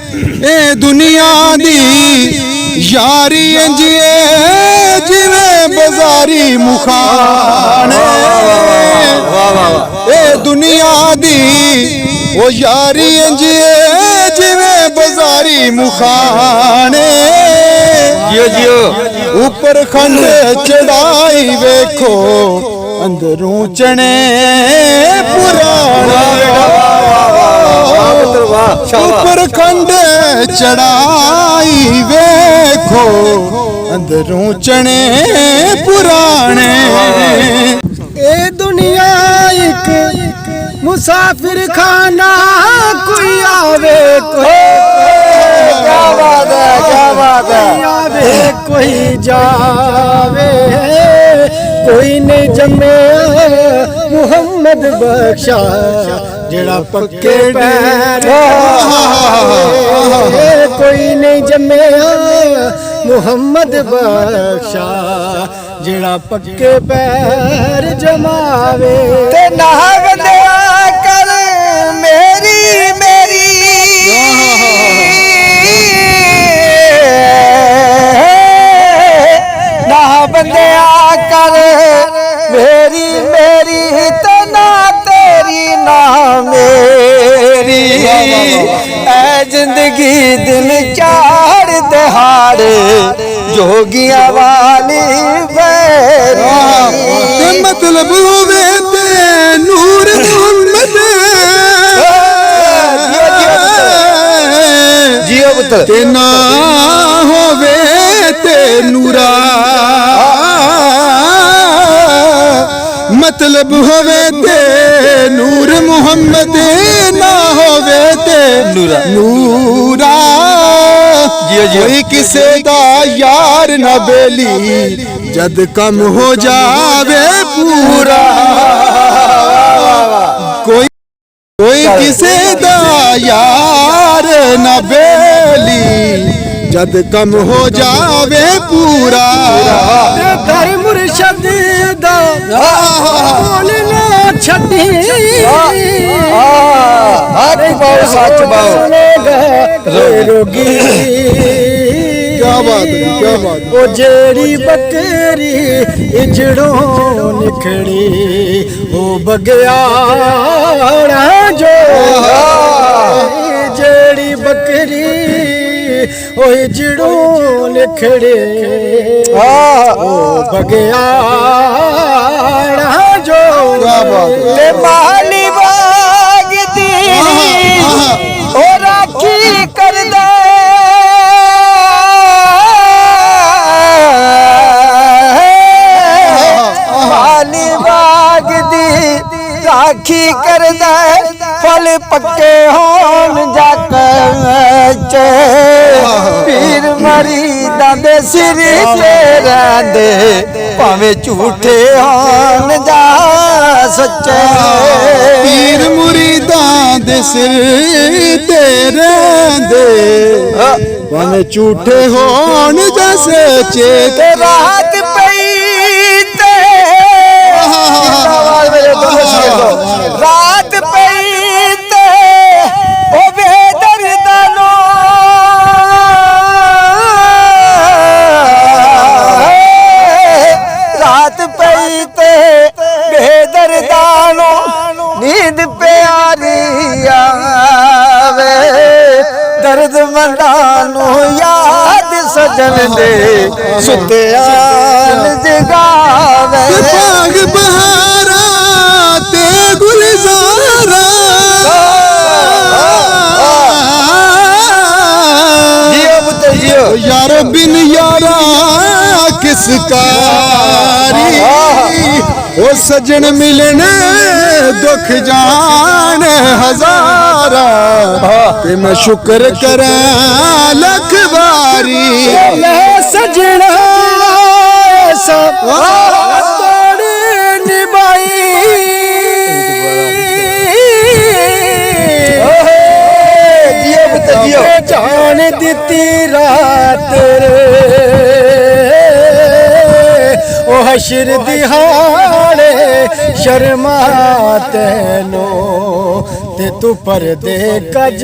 ए दुनिया दी यारी इंजिए जिवें बाजारी मुखाने ए दुनिया दी ओ यारी इंजिए जिवें बाजारी मुखाने जियो जियो ऊपर खंड चढ़ाई वेखो अंदरों चने पुराने ऊपर खंड चढ़ाई वेखो अंदरों चने पुराने ए दुनिया एक मुसाफिर खाना कोई आवे क्या बात है आवे कोई जावे कोई नहीं जमे मुहम्मद बख्शा जड़ा पक्के पैर कोई नहीं जमे मुहम्मद बख्शा जड़ा पक्के पैर जमावे ते ना बंदिया कर मेरी मेरी ना बंदिया कर मेरी मेरी ते ना तेरी ना मेरी ऐ जिंदगी दिन चार दहाड़े जोगिया वाली मतलब होवे ते नूर मोहम्मद जियो पुत्र ते ना होवे ते नूरा मतलब होवे ते नूर मोहम्मद ना होवे ते नूरा कोई किसे दा यार न बेली जद कम हो जावे पूरा कोई किसे दा यार न बेली जद कम हो जावे पूरा दर मुर्शद दा बोल ना छड़ी सच बाओ रोगी क्या बात है क्या बात ओ जेड़ी बकरी इजड़ों निखड़ी ओ बगियाड़ा जो जेड़ी बकरी ओ इजड़ों निखड़े ओ बगियाड़ा जो ते माली बाग दी ओ राखी कर दे माली बाग दी राखी कर दे फल पक्के होन जाकर पीर मरीदां दे सिर ते रहंदे भावें झूठे होन जा सच्चे पीर मुरीदां दे सिर ते रहंदे भावें झूठे होन जा सच्चे ते रात पई ते रात पई ते ओ बेदर्दानो रात पई ते बेदर्दानो नींद प्यारी आवे दर्द मंदानो याद सजन दे सुत्या जगावे बाग बहारा ते गुलजारा जियो पुत्र जियो यारो बिन यारा किस कारी ओ सजन मिलने दुख जान हजारा ते मैं शुक्र करा लख बारी सजना तोड़ निभाई जियो पुत्र जियो जान दी रात ओ हशर दिहाड़े शर्मा तेनो ते तू पर दे कज